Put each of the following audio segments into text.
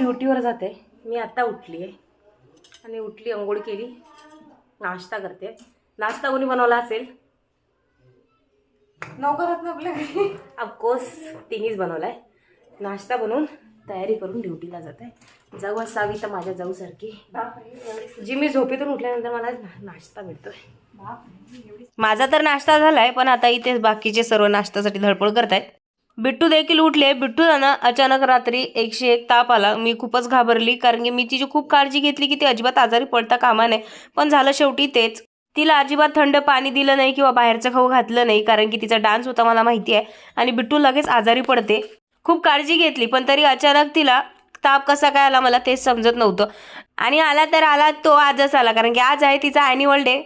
ड्युटीवर जाते. मी आत्ता उठली आहे आणि उठली, अंघोळ केली, नाश्ता करते. नाश्ता कोणी बनवला असेल? नवकरात ना आपल्या घरी ऑफकोर्स तिनेच बनवलाय. नाश्ता बनवून तयारी करून ड्युटीला जात आहे. जाऊ असावी तर माझ्या जाऊसारखी जी मी झोपेतून उठल्यानंतर मला नाश्ता मिळतोय. माझा तर नाश्ता झालाय, पण आता इथे बाकीचे सर्व नाश्त्यासाठी धडपड करतायत. बिट्टू देखील उठले. बिट्टूला ना अचानक रात्री 101 ताप आला. मी खूपच घाबरली, कारण की मी तिची खूप काळजी घेतली की ती अजिबात आजारी पडता कामा नये. पण झालं शेवटी तेच. तिला अजिबात थंड पाणी दिलं नाही किंवा बाहेरचं खाऊ घातलं नाही, कारण की तिचा डान्स होता मला माहिती आहे. आणि बिट्टू लगेच आजारी पडते. खूप काळजी घेतली, पण तरी अचानक तिला ताप कसा काय आला मला तेच समजत नव्हतं. आणि आला तर आला तो आजच आला, कारण की आज आहे तिचा ॲन्युअल डे.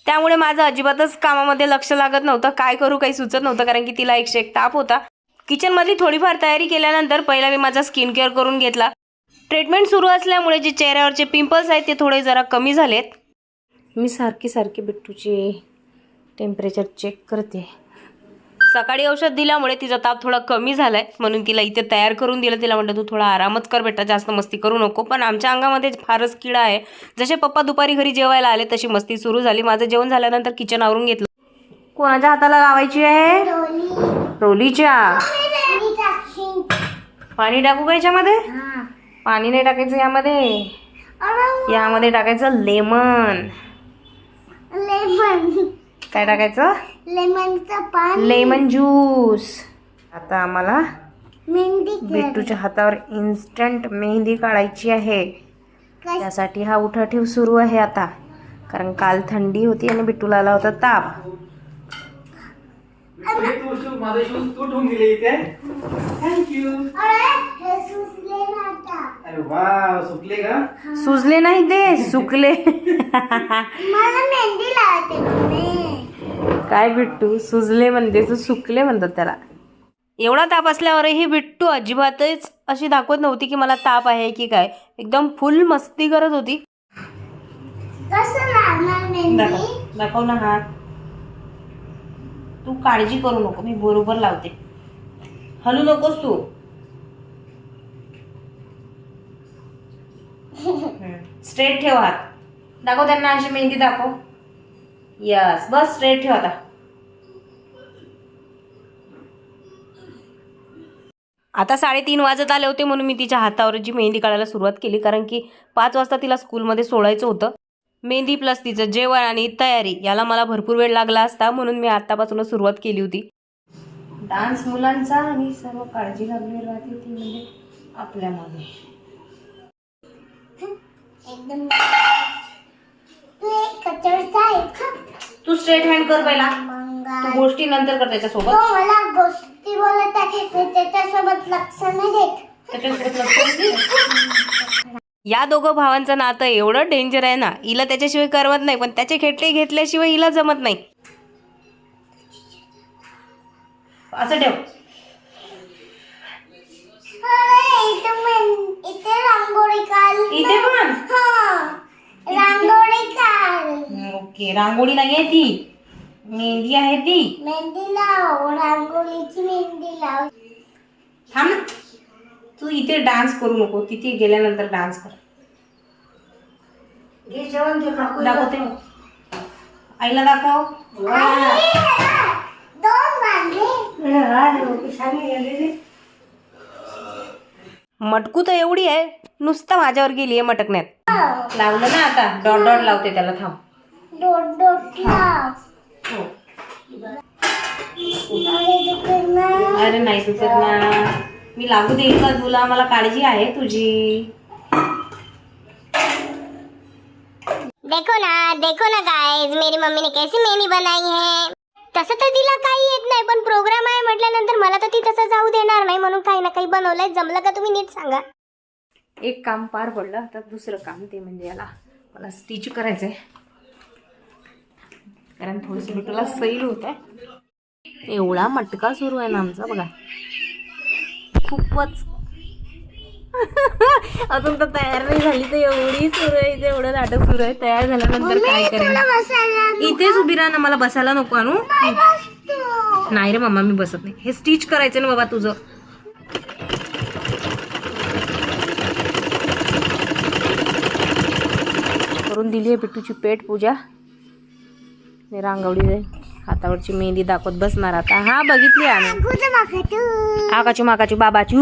त्यामुळे माझं अजिबातच कामामध्ये लक्ष लागत नव्हतं. काय करू काही सुचत नव्हतं, कारण की तिला 101 ताप होता. किचनमधली थोडीफार तयारी केल्यानंतर पहिला मी माझा स्किन केअर करून घेतला. ट्रीटमेंट सुरू असल्यामुळे जे चेहऱ्यावरचे पिंपल्स आहेत ते थोडे जरा कमी झालेत. मी सारखी बिट्टूची टेम्परेचर चेक करते. सकाळी औषध दिल्यामुळे तिचा ताप थोडा कमी झालाय, म्हणून तिला इथे तयार करून दिलं. तिला म्हटलं तू थोडा आरामच कर बेटा, जास्त मस्ती करू नको. पण आमच्या अंगामध्ये फारच किडा आहे. जसे पप्पा दुपारी घरी जेवायला आले तशी मस्ती सुरू झाली. माझं जेवण झाल्यानंतर किचन आवरून घेतलं. कोणाच्या हाताला लावायची आहे? रोलीच्या. पाणी टाकू का याच्यामध्ये? पाणी नाही टाकायचं यामध्ये. यामध्ये टाकायचं लेमन. काय टाकायचं? Lemon juice. आता आम्हाला बिट्टूच्या हातावर इन्स्टंट मेहंदी काढायची आहे. त्यासाठी हा उठाठेव सुरू आहे आता, कारण काल थंडी होती आणि बिट्टूला आला होता ताप. सुजले नाही ते सुकले. काय बिट्टू सुजले म्हणते, सुकले म्हणतात त्याला. एवढा ताप असल्यावरही बिट्टू अजिबातच अशी दाखवत नव्हती की मला ताप आहे की काय. एकदम फुल मस्ती करत होती. दाखव ना हात. तू काळजी करू नको, मी बरोबर लावते. हलू नकोस तू. स्ट्रेट ठेव हात. दाखव त्यांना अशी मेहंदी दाखव. यस, बस स्ट्रेट ठेव आता. आता 3:30 वाजत आले होते, म्हणून मी तिच्या हातावर जी मेहंदी काढायला सुरुवात केली, कारण की 5 वाजता तिला स्कूलमध्ये सोडायचं होतं. मेहंदी प्लस तिचं जेवण आणि तयारी याला मला भरपूर वेळ लागला असता, म्हणून मी आतापासूनच सुरुवात केली होती. डान्स मुलांचा आणि सर्व काळजी लागली राहते ती म्हणजे आपल्यामध्ये. तू स्ट्रेट हँड कर पहिला. तू गोष्टी नंतर कर त्याच्यासोबत. मला गोष्टी बोलत आहे, त्याच्यासोबत लक्ष नाही देत. या दोघं भावांचं नातं एवढं डेंजर आहे ना, हिला त्याच्याशिवाय करमत नाही, पण त्याचे खेटले घेतल्याशिवाय हिला जमत नाही. असं ठेव. इथे रांगोळी काढ. इथे पण रांगोळी काढ. ओके, रांगोळी नाहीये ती, मेहंदी आहे ती. मेहंदी लाव, रांगोळीची मेहंदी लाव. थांब ना, तू इथे डान्स करू नको, तिथे गेल्यानंतर डान्स कर. दाखवते आईला दाखव. मटकू तर एवढी आहे, नुसतं माझ्यावर गेली आहे मटकण्यात. लावलं ना आता, डॉट डॉट लावते त्याला. थांब. डॉट डॉट लाव. अरे नाही तू तर ना, मी लागू देईल का तुला? मला काळजी आहे तुझी. देखो ना गाइस, मेरी मम्मी ने कैसी मेहंदी बनाई है. तसं तर तिला काही येत नाही, पण प्रोग्राम आहे म्हटल्यानंतर मला तर ती तसं जाऊ देणार नाही, म्हणून काही ना काही बनवलंय. जमलं का तुम्ही नीट सांगा. एक काम पार पडलं, आता दुसरं काम ते म्हणजे याला मला स्टिच करायचंय, कारण थोडंसं बिट्टूला सैल होत आहे. एवढा मटका सुरू आहे ना आमचा बघा, खूपच. अजून तर तयार नाही झाली तर एवढी सुरू आहे, एवढं नाटक सुरू आहे. तयार झाल्यानंतर काय करेल? इथेच उभी राहा ना, मला बसायला नको आणू. नाही रे मम्मा, मी बसत नाही. हे स्टिच करायचं ना बाबा तुझं. करून दिली आहे बिट्टूची पेट पूजा. मी रांगवडी जाईल हातावरची मेहंदी दाखवत बसणार आता. हा बघितली आम्ही आकाचू माकाचू बाबाचू.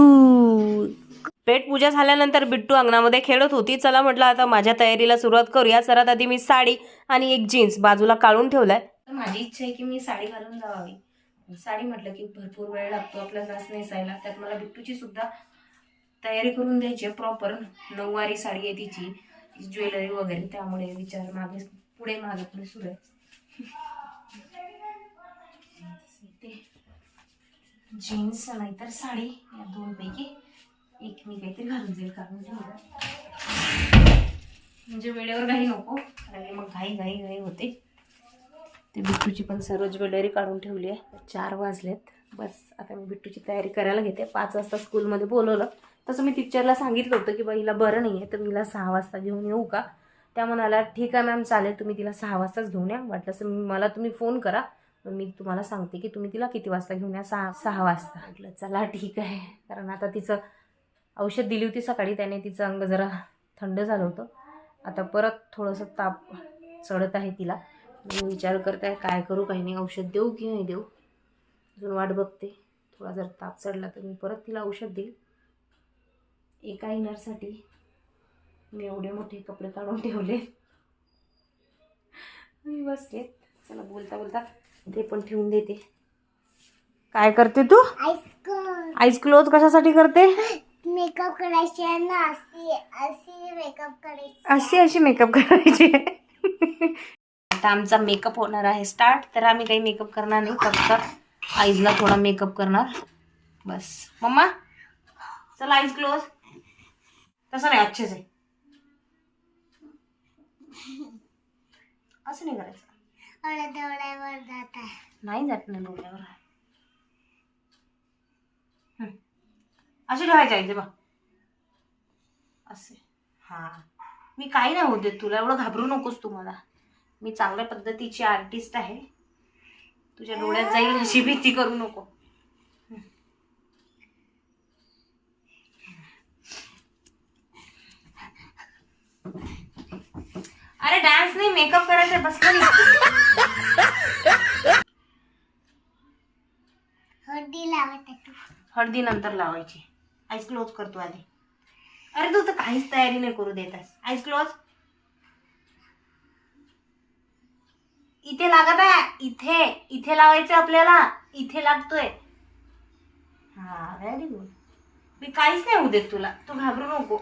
पेट पूजा झाल्यानंतर बिट्टू अंगणामध्ये खेळत होती. चला म्हटलं आता माझ्या तयारीला सुरुवात करूया. सर्वात आधी मी साडी आणि एक जीन्स बाजूला काढून ठेवलाय. माझी इच्छा आहे की मी साडी घालून जावावी. साडी म्हटलं की भरपूर वेळ लागतो आपल्याला नेसायला. त्यात मला बिट्टूची सुद्धा तयारी करून द्यायची आहे प्रॉपर. नऊवारी साडी आहे तिची, ज्वेलरी वगैरे, त्यामुळे विचार मागे पुढे सुरू आहे. जीन्स नाहीतर साडी या दोन पैकी एक मी काहीतरी घालून जाईल. काढून ठेवलं म्हणजे वेळेवर घाई नको, कारण मग घाई होते. ते बिट्टूची पण सर्व ज्वेलरी काढून ठेवली आहे. 4 वाजलेत. बस आता मी बिट्टूची तयारी करायला घेते. 5 वाजता स्कूलमध्ये बोलवलं. तसं मी टीचरला सांगितलं होतं की बाईला बरं नाही आहे तर मीला 6 वाजता घेऊन येऊ का. त्या म्हणाला ठीक आहे मॅम चालेल, तुम्ही तिला 6 वाजताच घेऊन या. वाटलं असं मला तुम्ही फोन करा, मी तुम्हाला सांगते की तुम्ही तिला किती वाजता घेऊन या. 6 वाजता. म्हटलं चला ठीक आहे, कारण आता तिचं औषध दिली होती सकाळी, त्याने तिचं अंग जरा थंड झालं होतं. आता परत थोडंसं ताप चढत आहे तिला. मी विचार करते आहे काय करू काही नाही, औषध देऊ की नाही देऊ, अजून वाट बघते. थोडा जर ताप चढला तर मी परत तिला औषध देईल. एका इनरसाठी मी एवढे मोठे कपडे काढून ठेवले. मी बसले. चला बोलता बोलता ते पण ठेवून देते. काय करते तू? आईस क्लोज कशासाठी करते? मेकअप करायचे ना, अशी मेकअप करायची, अशी मेकअप करायची. आता आमचा मेकअप होणार आहे स्टार्ट. तर आम्ही काही मेकअप करणार नाही, फक्त आईजला थोडा मेकअप करणार बस. मम्मा चला आईज क्लोज. तसं नाही, अच्छेच आहे, असं नाही करायचं. डोळ्यावर जात आहे. नाही जात नाही डोळ्यावर. असे ठेवायचे आईचे बा असे. हा मी काही नाही होते तुला, एवढं घाबरू नकोस तू मला. मी चांगल्या पद्धतीची आर्टिस्ट आहे, तुझ्या डोळ्यात जाईल अशी भीती करू नको. अरे डान्स नाही, मेकअप करायचा बस. हळदी लावायची तू. हळदी नंतर लावायची. आईज क्लोज करतो आधी. अरे तू तर काहीच तयारी नाही करू देतास. Eyes close. इथे लागत आहे, इथे लावायचं आपल्याला, इथे लागतोय. हा व्हेरी गुड. मी काहीच नाही होऊ देत तुला, तू घाबरू नको.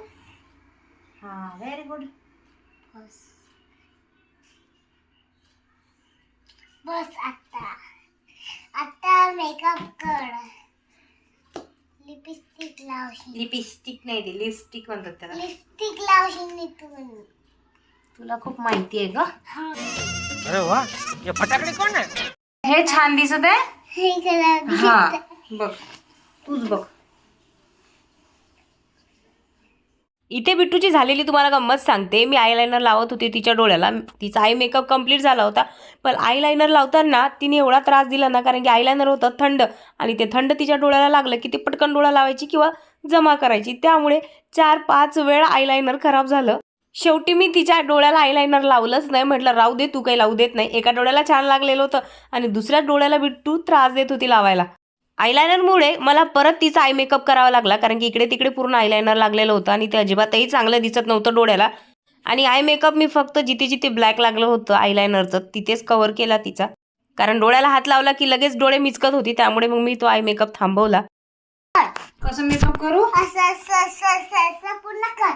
हा व्हेरी गुड. बस आता मेकअप कर. लिपस्टिक लावशील. लिपस्टिक नाही, ते लिपस्टिक म्हणतात त्याला. लिपस्टिक लावशील नी तू. तुला खूप माहिती आहे का? अरे वा, ये फटाकडे कोण आहे? हे छान दिसत आहे. हे कलर. हा बघ, तूच बघ. इथे बिट्टूची झालेली तुम्हाला गंमत सांगते. मी आयलायनर लावत होते तिच्या डोळ्याला. तिचा आय मेकअप कंप्लीट झाला होता, पण आयलायनर लावताना तिने एवढा त्रास दिला ना, कारण की आयलायनर होतं थंड, आणि ते थंड तिच्या डोळ्याला लागलं की ती पटकन डोळा लावायची किंवा जमा करायची. त्यामुळे 4-5 वेळा आयलायनर खराब झालं. शेवटी मी तिच्या डोळ्याला आयलायनर लावलंच नाही. म्हटलं राहू दे, तू काही लावू देत नाही. एका डोळ्याला छान लागलेलं होतं आणि दुसऱ्या डोळ्याला बिट्टू त्रास देत होती लावायला. आयलायनरमुळे मला परत तिचा आय मेकअप करावा लागला, कारण की इकडे तिकडे पूर्ण आयलायनर लागलेलं होतं आणि ते अजिबातही चांगलं दिसत नव्हतं डोळ्याला. आणि आय मेकअप मी फक्त जिथे जिथे ब्लॅक लागलं होतं आयलायनरचं तिथेच कव्हर केला तिचा, कारण डोळ्याला हात लावला की लगेच डोळे मिचकत होती. त्यामुळे मग मी तो आय मेकअप थांबवला. कसं मेकअप करू? असं पूर्ण कर.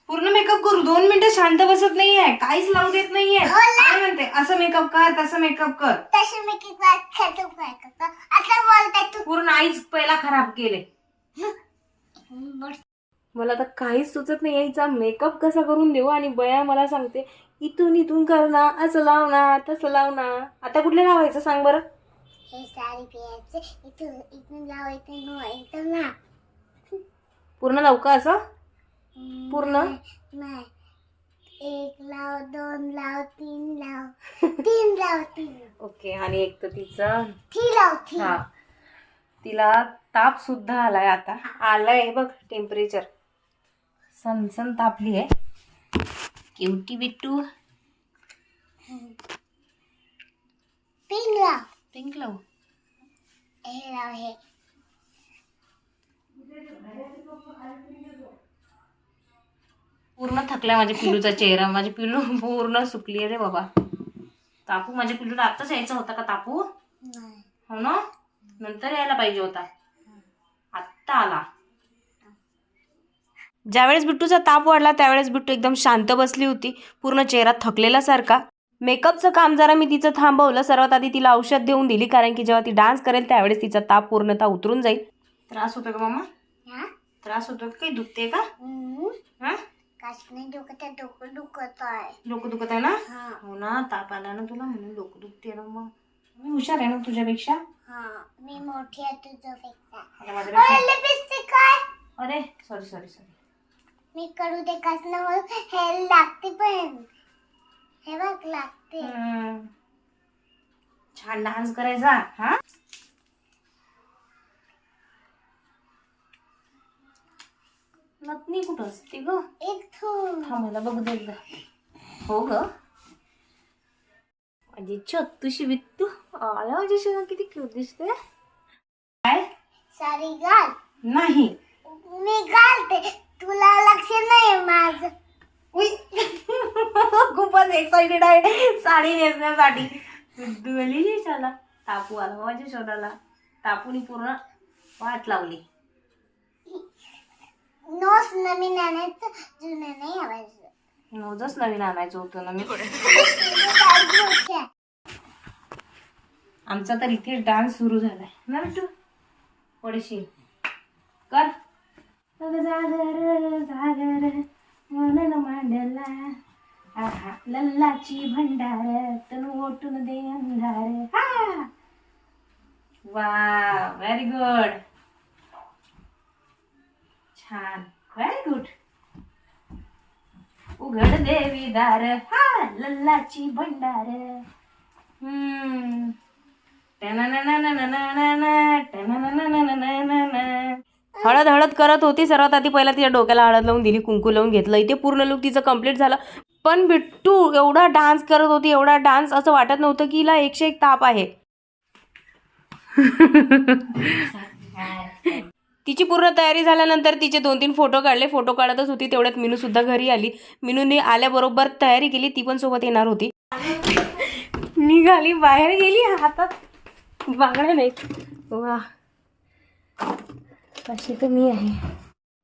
पूर्ण मेकअप करू? 2 मिनिटं शांत बसत नाहीये, काहीच लावू देत नाहीये. काय म्हणते? असं मेकअप कर, तसं मेकअप कर. तसं मेकअप कर. असं बोलताय तू. पूर्ण आईच पहिला खराब केले. मला तर काहीच सुचत नाही यायचा मेकअप कसा करून देऊ. आणि बया मला सांगते इथून कर ना, असं लाव ना, तसं लाव ना. आता कुठले लावायचं सांग बरं? हे साडी पियायचे इथून लावायचं एकदम ना. पूर्ण लावू का असं? पूर्ण नाही, 1 लाव, 2 लाव, 3 लाव, 3 लाव, 3. ओके. आणि एक तर तिचं 3 लाव. हा, तिला ताप सुद्धा आलाय. आता आलाय बघ टेम्परेचर, सनसन तापली आहे. क्यूटी बिट्टू. पिंक लाव. पिंक लावू. हे लाव हे. पूर्ण थकलाय माझ्या पिल्लूचा चेहरा. माझी पिल्लू पूर्ण सुकली आहे रे बाबा. तापू माझ्या पिल्लूला आत्ताच यायचा होता का तापू? नाही. हो ना, नंतर यायला पाहिजे होता. आत्ता आला. ज्यावेळेस बिट्टूचा ताप वाढला त्यावेळेस बिट्टू एकदम शांत बसली होती, पूर्ण चेहरा थकलेला सारखा. मेकअपचं काम जरा मी तिचं थांबवलं. सर्वात आधी तिला औषध देऊन दिली, कारण की जेव्हा ती डान्स करेल त्यावेळेस तिचा ताप पूर्णतः उतरून जाईल. त्रास होतो का मामा? त्रास होतो का? काही दुखते का? हा, नाही दुखत आहे. डोकं दुखत आहे. डोकं दुखत आहे ना? हो ना, ताप आला ना तुला म्हणून डोकं दुखते ना. मग मी हुशार आहे ना तुझ्यापेक्षा. मी मोठी आहे तुझ्यापेक्षा. लिपस्टिक काय? अरे सॉरी सॉरी सॉरी. मी करू दे कसं हो. हे लागते पण हे बघ लागते. छान डान्स करायचा. हा, नतनी कुठं असते ग? थांबायला बघ दे एकदा. हो ग, माझी छोटूशी बिट्टू आला. माझी शिवा किती क्यूट दिसते. काय साडी घाल. नाही, मी घालते. तुला लक्ष नाही माझं. खूपच एक्साइटेड आहे साडी नेसण्यासाठी. बिट्टू चला. तापू आला माझ्या शोधाला. तापूनी पूर्ण वाट लावली. नोस नवीन आणायचं, जुनं नाही आणायचं. नोजच नवीन आणायचं होतं ना मी. आमचा तर इथे डान्स सुरू झालाय ना बिट्टू. थोडीशी कर. जागर जागर म्हणून मांडला आहा लल्लाची भंडार तनु ओटून दे अंधार. हा, वा, व्हेरी गुड. छान, व्हेरी गुड. उघड देवी दार, हा लल्लाची भंडार. हळद हळद करत होती. सर्वात आधी पहिला तिच्या डोक्याला हळद लावून दिली, कुंकू लावून घेतलं. इथे पूर्ण लुक तिचं कम्प्लीट झालं. पण बिट्टू एवढा डान्स करत होती, एवढा डान्स, असं वाटत नव्हतं की हिला 101 ताप आहे. तिची पूर्ण तयारी झाल्यानंतर तिचे 2-3 फोटो काढले. फोटो काढतच होती तेवढ्यात मिनू सुद्धा घरी आली. मिनूने आल्याबरोबर तयारी केली, ती पण सोबत येणार होती. निघाली, बाहेर गेली, हातात बांगड्या नाही. वा, कशी तर मी आहे.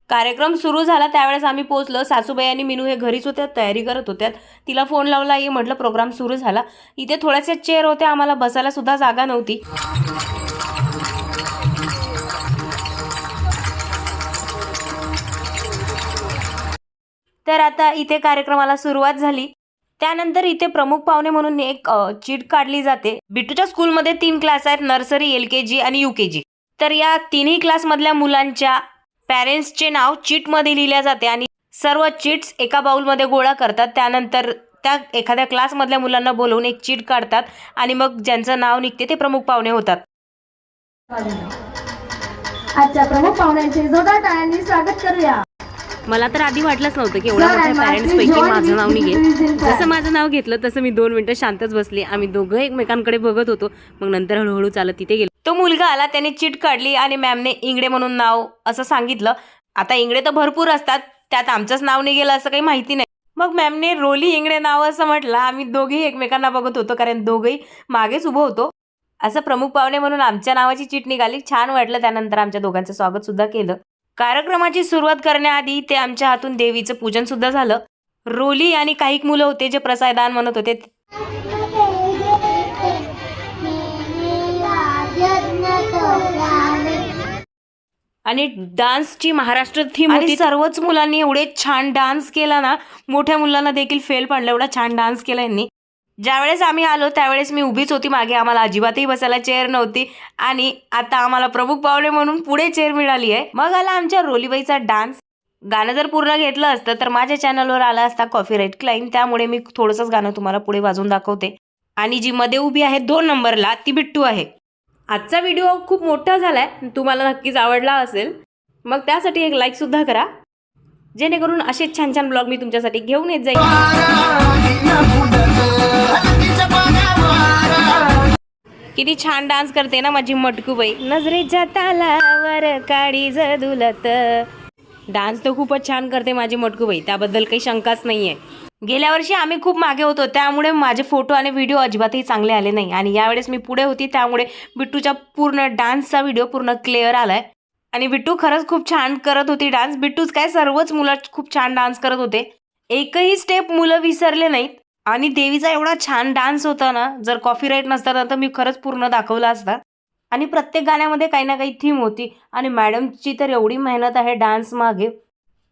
कार्यक्रम सुरू झाला त्यावेळेस आम्ही पोहोचलो. सासूबाई आणि मिनू हे घरीच होत्या, तयारी करत होत्या. तिला फोन लावला, ये म्हटलं प्रोग्राम सुरू झाला. इथे थोड्याशा चेअर होत्या, आम्हाला बसायला सुद्धा जागा नव्हती. तर आता इथे कार्यक्रमाला सुरुवात झाली. त्यानंतर इथे प्रमुख पाहुणे म्हणून एक चीट काढली जाते. बिट्टूच्या स्कूलमध्ये 3 क्लास आहेत, नर्सरी, LKG आणि UKG. तर या 3ही क्लासमधल्या मुलांच्या पॅरेंट्सचे नाव चीटमध्ये लिहिल्या जाते आणि सर्व चीट्स एका बाउलमध्ये गोळा करतात. त्यानंतर त्या एखाद्या क्लासमधल्या मुलांना बोलवून एक चीट काढतात आणि मग ज्यांचं नाव निघते ते प्रमुख पाहुणे होतात. आजच्या प्रमुख पाहुण्यांचे जोरदार टाळ्यांनी स्वागत करूया. मला तर आधी वाटलंच नव्हतं की एवढ्या मोठ्या पॅरेंट्स पैकी माझं नाव निघेल. जसं माझं नाव घेतलं तसं मी 2 मिनिटं शांतच बसले. आम्ही दोघं एकमेकांकडे बघत होतो. मग नंतर हळूहळू चालत तिथे गेलो. तो मुलगा आला, त्याने चीट काढली आणि मॅमने इंगडे म्हणून नाव असं सांगितलं. आता इंगडे तर भरपूर असतात, त्यात आमचंच नाव निघेल असं काही माहिती नाही. मग मॅमने रोली इंगडे नाव असं म्हटलं. आम्ही दोघेही एकमेकांना बघत होतो, कारण दोघंही मागेच उभं होतो. असं प्रमुख पाहुणे म्हणून आमच्या नावाची चीट निघाली. छान वाटलं. त्यानंतर आमच्या दोघांचं स्वागत सुद्धा केलं. कार्यक्रमाची सुरुवात करण्याआधी ते आमच्या हातून देवीचं पूजन सुद्धा झालं. रोली आणि काही मुलं होते जे प्रसाददान म्हणत होते. आणि डान्सची महाराष्ट्र थीम होती. सर्वच मुलांनी एवढे छान डान्स केला ना, मोठ्या मुलांना देखील फेल पडलं, एवढा छान डान्स केला यांनी. ज्यावेळेस आम्ही आलो त्यावेळेस मी उभीच होती मागे, आम्हाला अजिबातही बसायला चेअर नव्हती. आणि आता आम्हाला प्रमुख पाहुणे म्हणून पुढे चेअर मिळाली आहे. मग आला आमच्या रोलीबाईचा डान्स. गाणं जर पूर्ण घेतलं असतं तर माझ्या चॅनलवर आला असता कॉपीराईट क्लाइम, त्यामुळे मी थोडंसंच गाणं तुम्हाला पुढे वाजवून दाखवते. आणि जी मध्ये उभी आहे 2 नंबरला ती बिट्टू आहे. आजचा व्हिडिओ खूप मोठा झालाय, तुम्हाला नक्कीच आवडला असेल. मग त्यासाठी एक लाईक सुद्धा करा. जेणेकरून असे छान छान ब्लॉग मी तुमच्यासाठी घेऊन येत जाईल. किती छान डान्स करते ना माझी मटकूबाई. नजरेच्या तालावर काळी जदुलत. डान्स तर खूपच छान करते माझी मटकूबाई, त्याबद्दल काही शंकाच नाही आहे. गेल्या वर्षी आम्ही खूप मागे होतो त्यामुळे माझे फोटो आणि व्हिडिओ अजिबातही चांगले आले नाही, आणि यावेळेस मी पुढे होती त्यामुळे बिट्टूच्या पूर्ण डान्सचा व्हिडिओ पूर्ण क्लिअर आलाय. आणि बिट्टू खरंच खूप छान करत होती डान्स. बिट्टूच काय, सर्वच मुलं खूप छान डान्स करत होते. एकही स्टेप मुलं विसरले नाहीत. आणि देवीचा एवढा छान डान्स होता ना, जर कॉपीराईट नसता तर मी खरंच पूर्ण दाखवला असता. आणि प्रत्येक गाण्यामध्ये काही ना काही थीम होती. आणि मॅडमची तर एवढी मेहनत आहे डान्स मागे.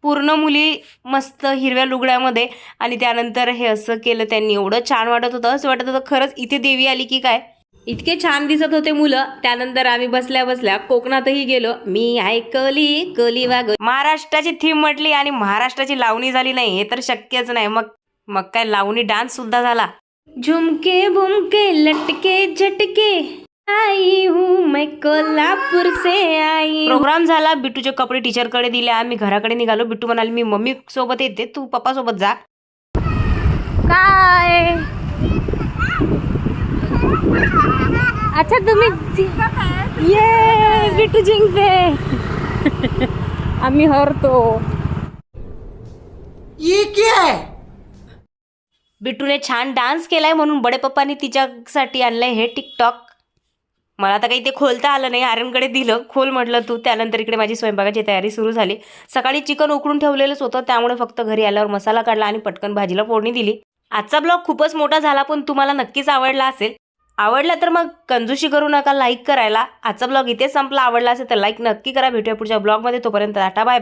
पूर्ण मुली मस्त हिरव्या लुगड्यामध्ये, आणि त्यानंतर हे असं केलं त्यांनी. एवढं छान वाटत होतं, असं वाटत होतं खरंच इथे देवी आली की काय. इतके छान दिसत होते मुलं. त्यानंतर आम्ही बसल्या बसल्या कोकणातही गेलो. मी ऐकली कली वाग, महाराष्ट्राची थीम म्हटली आणि महाराष्ट्राची लावणी झाली नाही हे तर शक्यच नाही. मग काय लावणी डान्स सुद्धा झाला. झुमके बुमके लटके झटके आई हूँ मैं कोल्हापूर से आई. प्रोग्राम झाला. बिट्टूचे कपडे टीचरकडे दिले. आम्ही घराकडे निघालो. बिट्टू म्हणाली मी मम्मी सोबत येते, तू पप्पा सोबत जा. काय अच्छा तुम्ही ये बिट्टू जिंकते. आम्ही हरतो. ये क्या है? बिट्टूने छान डान्स केलाय म्हणून बडे पप्पांनी तिच्यासाठी आणलंय हे टिकटॉक. मला तर काही ते खोलता आलं नाही. आर्यनकडे दिलं, खोल म्हटलं तू. त्यानंतर इकडे माझी स्वयंपाकाची तयारी सुरू झाली. सकाळी चिकन उकडून ठेवलेलंच होतं त्यामुळे फक्त घरी आल्यावर मसाला काढला आणि पटकन भाजीला फोडणी दिली. आजचा ब्लॉग खूपच मोठा झाला पण तुम्हाला नक्कीच आवडला असेल. आवडला तर मग कंजूशी करू नका लाईक करायला. आजचा ब्लॉग इथे संपला. आवडला असेल तर लाईक नक्की करा. भेटूया पुढच्या ब्लॉगमध्ये. तोपर्यंत टाटा बाय बाय.